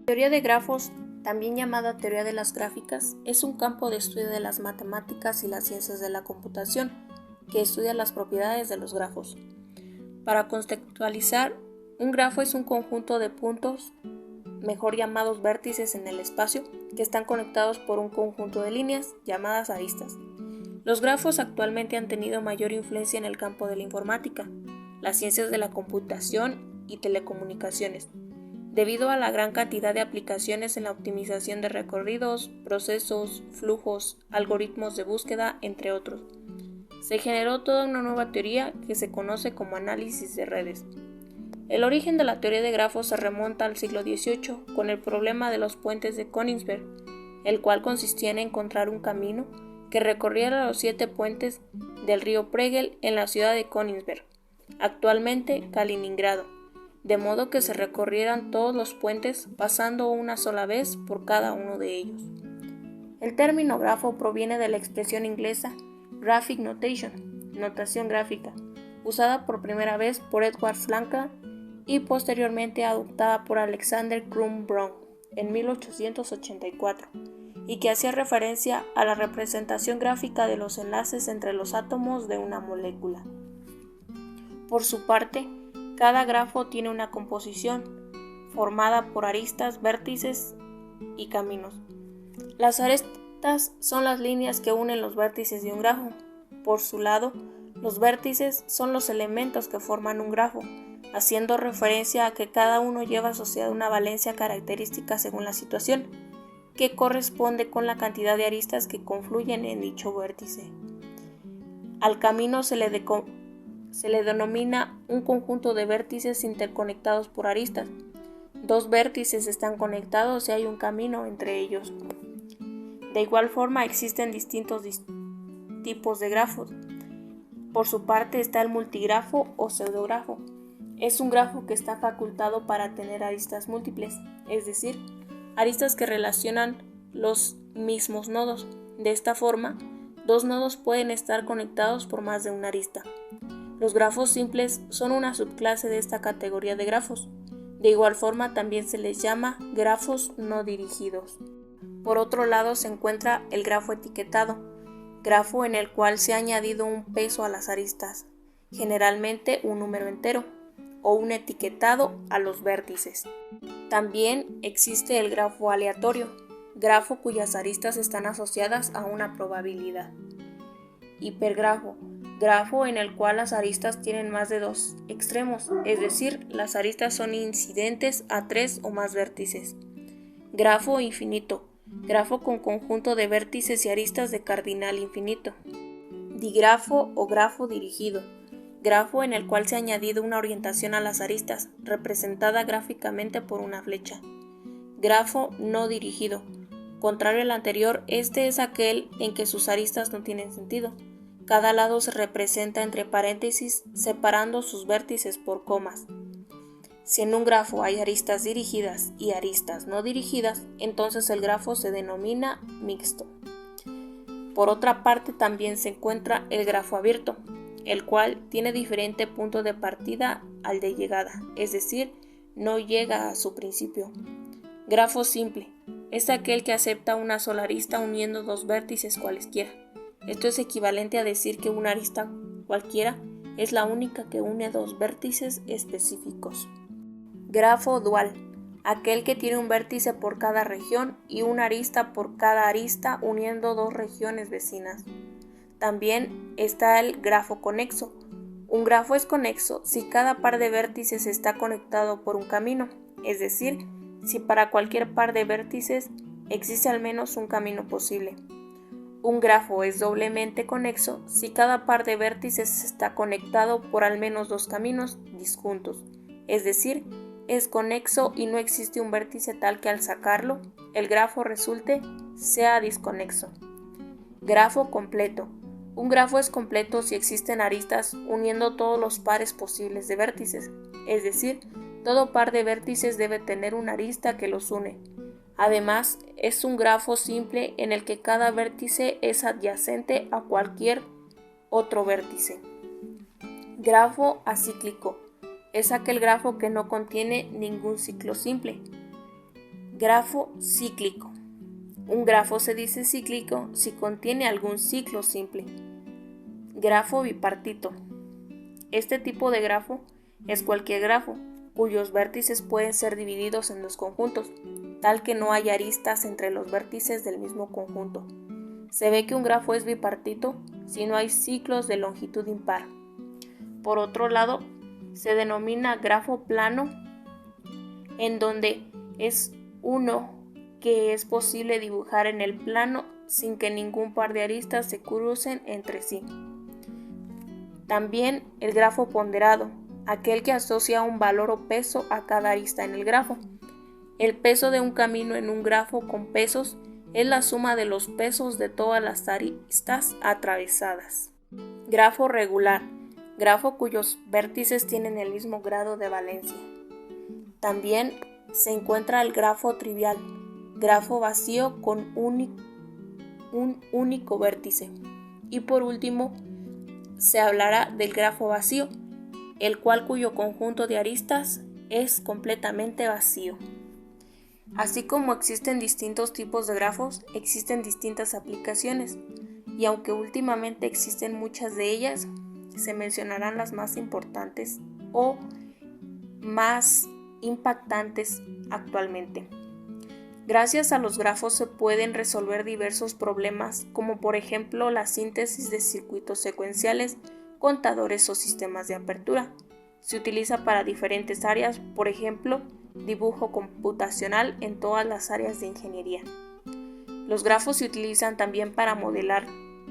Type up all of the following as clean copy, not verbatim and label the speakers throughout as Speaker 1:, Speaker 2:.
Speaker 1: Teoría de grafos, también llamada teoría de las gráficas, es un campo de estudio de las matemáticas y las ciencias de la computación que estudia las propiedades de los grafos. Para contextualizar, un grafo es un conjunto de puntos, mejor llamados vértices en el espacio, que están conectados por un conjunto de líneas llamadas aristas. Los grafos actualmente han tenido mayor influencia en el campo de la informática, las ciencias de la computación y telecomunicaciones, debido a la gran cantidad de aplicaciones en la optimización de recorridos, procesos, flujos, algoritmos de búsqueda, entre otros. Se generó toda una nueva teoría que se conoce como análisis de redes. El origen de la teoría de grafos se remonta al siglo XVIII con el problema de los puentes de Königsberg, el cual consistía en encontrar un camino que recorriera los 7 puentes del río Pregel en la ciudad de Königsberg, actualmente Kaliningrado, de modo que se recorrieran todos los puentes pasando una sola vez por cada uno de ellos. El término grafo proviene de la expresión inglesa graphic notation, notación gráfica, usada por primera vez por Edward Flanker y posteriormente adoptada por Alexander Crum Brown en 1884, y que hacía referencia a la representación gráfica de los enlaces entre los átomos de una molécula. Por su parte, cada grafo tiene una composición formada por aristas, vértices y caminos. Las aristas son las líneas que unen los vértices de un grafo. Por su lado, los vértices son los elementos que forman un grafo, haciendo referencia a que cada uno lleva asociada una valencia característica según la situación, que corresponde con la cantidad de aristas que confluyen en dicho vértice. Al camino se le denomina un conjunto de vértices interconectados por aristas. 2 vértices están conectados y hay un camino entre ellos. De igual forma existen distintos tipos de grafos. Por su parte está el multigrafo o pseudografo. Es un grafo que está facultado para tener aristas múltiples, es decir, aristas que relacionan los mismos nodos. De esta forma, 2 nodos pueden estar conectados por más de una arista. Los grafos simples son una subclase de esta categoría de grafos. De igual forma también se les llama grafos no dirigidos. Por otro lado se encuentra el grafo etiquetado, grafo en el cual se ha añadido un peso a las aristas, generalmente un número entero, o un etiquetado a los vértices. También existe el grafo aleatorio, grafo cuyas aristas están asociadas a una probabilidad. Hipergrafo, grafo en el cual las aristas tienen más de 2 extremos, es decir, las aristas son incidentes a 3 o más vértices. Grafo infinito, grafo con conjunto de vértices y aristas de cardinal infinito. Digrafo o grafo dirigido, grafo en el cual se ha añadido una orientación a las aristas, representada gráficamente por una flecha. Grafo no dirigido, contrario al anterior, este es aquel en que sus aristas no tienen sentido. Cada lado se representa entre paréntesis, separando sus vértices por comas. Si en un grafo hay aristas dirigidas y aristas no dirigidas, entonces el grafo se denomina mixto. Por otra parte, también se encuentra el grafo abierto, el cual tiene diferente punto de partida al de llegada, es decir, no llega a su principio. Grafo simple es aquel que acepta una sola arista uniendo 2 vértices cualesquiera. Esto es equivalente a decir que una arista cualquiera es la única que une 2 vértices específicos. Grafo dual, aquel que tiene un vértice por cada región y una arista por cada arista uniendo 2 regiones vecinas. También está el grafo conexo. Un grafo es conexo si cada par de vértices está conectado por un camino, es decir, si para cualquier par de vértices existe al menos un camino posible. Un grafo es doblemente conexo si cada par de vértices está conectado por al menos 2 caminos disjuntos, es decir, es conexo y no existe un vértice tal que al sacarlo, el grafo resulte sea disconexo. Grafo completo. Un grafo es completo si existen aristas uniendo todos los pares posibles de vértices, es decir, todo par de vértices debe tener una arista que los une. Además, es un grafo simple en el que cada vértice es adyacente a cualquier otro vértice. Grafo acíclico es aquel grafo que no contiene ningún ciclo simple. Grafo cíclico. Un grafo se dice cíclico si contiene algún ciclo simple. Grafo bipartito. Este tipo de grafo es cualquier grafo cuyos vértices pueden ser divididos en dos conjuntos, tal que no haya aristas entre los vértices del mismo conjunto. Se ve que un grafo es bipartito si no hay ciclos de longitud impar. Por otro lado, se denomina grafo plano, en donde es uno que es posible dibujar en el plano sin que ningún par de aristas se crucen entre sí. También el grafo ponderado, aquel que asocia un valor o peso a cada arista en el grafo. El peso de un camino en un grafo con pesos es la suma de los pesos de todas las aristas atravesadas. Grafo regular, grafo cuyos vértices tienen el mismo grado de valencia. También se encuentra el grafo trivial, grafo vacío con un único vértice. Y por último, se hablará del grafo vacío, el cual cuyo conjunto de aristas es completamente vacío. Así como existen distintos tipos de grafos, existen distintas aplicaciones, y aunque últimamente existen muchas de ellas, se mencionarán las más importantes o más impactantes actualmente. Gracias a los grafos se pueden resolver diversos problemas, como por ejemplo la síntesis de circuitos secuenciales, contadores o sistemas de apertura. Se utiliza para diferentes áreas, por ejemplo, dibujo computacional en todas las áreas de ingeniería. Los grafos se utilizan también para modelar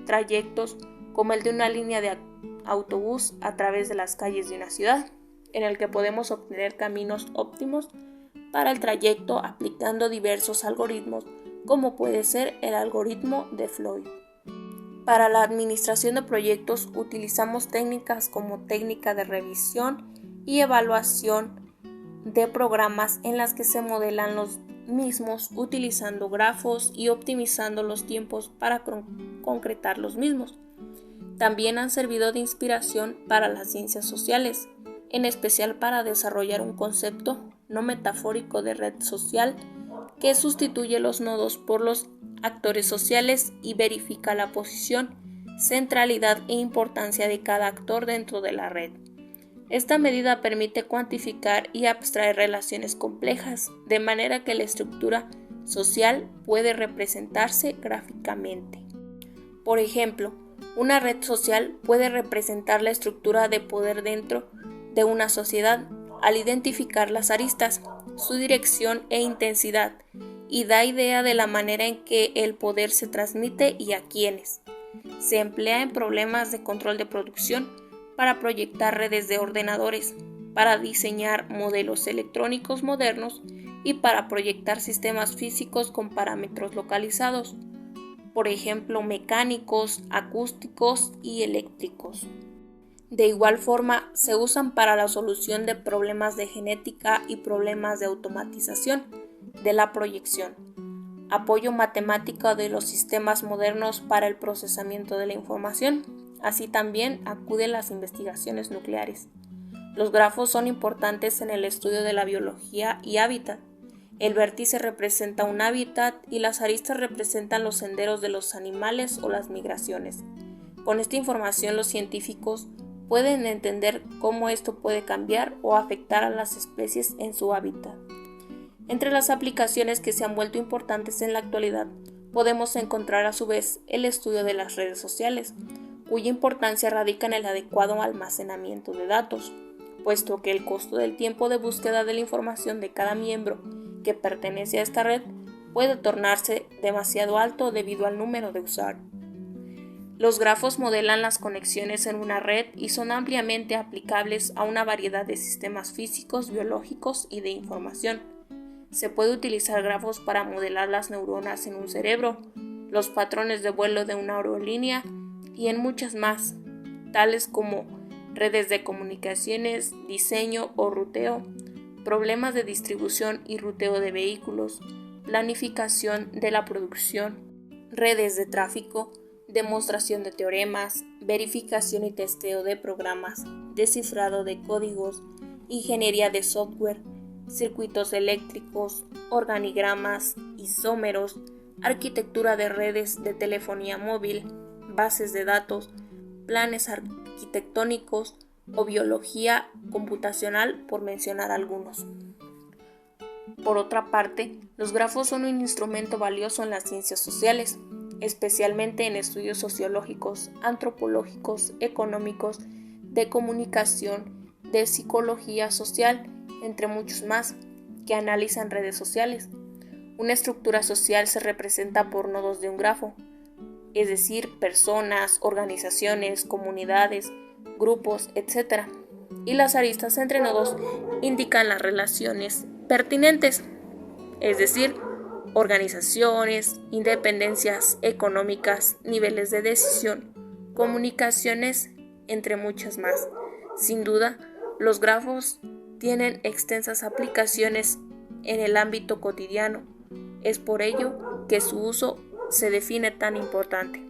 Speaker 1: trayectos, como el de una línea de autobús a través de las calles de una ciudad, en el que podemos obtener caminos óptimos para el trayecto aplicando diversos algoritmos, como puede ser el algoritmo de Floyd. Para la administración de proyectos utilizamos técnicas como técnica de revisión y evaluación de programas en las que se modelan los mismos utilizando grafos y optimizando los tiempos para concretar los mismos. También han servido de inspiración para las ciencias sociales, en especial para desarrollar un concepto no metafórico de red social que sustituye los nodos por los actores sociales y verifica la posición, centralidad e importancia de cada actor dentro de la red. Esta medida permite cuantificar y abstraer relaciones complejas, de manera que la estructura social puede representarse gráficamente. Por ejemplo, una red social puede representar la estructura de poder dentro de una sociedad al identificar las aristas, su dirección e intensidad, y da idea de la manera en que el poder se transmite y a quiénes. Se emplea en problemas de control de producción, para proyectar redes de ordenadores, para diseñar modelos electrónicos modernos y para proyectar sistemas físicos con parámetros localizados, por ejemplo mecánicos, acústicos y eléctricos. De igual forma, se usan para la solución de problemas de genética y problemas de automatización de la proyección, apoyo matemático de los sistemas modernos para el procesamiento de la información. Así también acuden las investigaciones nucleares. Los grafos son importantes en el estudio de la biología y hábitat. El vértice representa un hábitat y las aristas representan los senderos de los animales o las migraciones. Con esta información los científicos pueden entender cómo esto puede cambiar o afectar a las especies en su hábitat. Entre las aplicaciones que se han vuelto importantes en la actualidad, podemos encontrar a su vez el estudio de las redes sociales, cuya importancia radica en el adecuado almacenamiento de datos, puesto que el costo del tiempo de búsqueda de la información de cada miembro que pertenece a esta red puede tornarse demasiado alto debido al número de usuarios. Los grafos modelan las conexiones en una red y son ampliamente aplicables a una variedad de sistemas físicos, biológicos y de información. Se puede utilizar grafos para modelar las neuronas en un cerebro, los patrones de vuelo de una aerolínea y en muchas más, tales como redes de comunicaciones, diseño o ruteo, problemas de distribución y ruteo de vehículos, planificación de la producción, redes de tráfico, demostración de teoremas, verificación y testeo de programas, descifrado de códigos, ingeniería de software, circuitos eléctricos, organigramas, isómeros, arquitectura de redes de telefonía móvil, bases de datos, planes arquitectónicos o biología computacional, por mencionar algunos. Por otra parte, los grafos son un instrumento valioso en las ciencias sociales, especialmente en estudios sociológicos, antropológicos, económicos, de comunicación, de psicología social, entre muchos más, que analizan redes sociales. Una estructura social se representa por nodos de un grafo, es decir, personas, organizaciones, comunidades, grupos, etc. Y las aristas entre nodos indican las relaciones pertinentes, es decir, organizaciones, independencias económicas, niveles de decisión, comunicaciones, entre muchas más. Sin duda, los grafos tienen extensas aplicaciones en el ámbito cotidiano. Es por ello que su uso se define tan importante.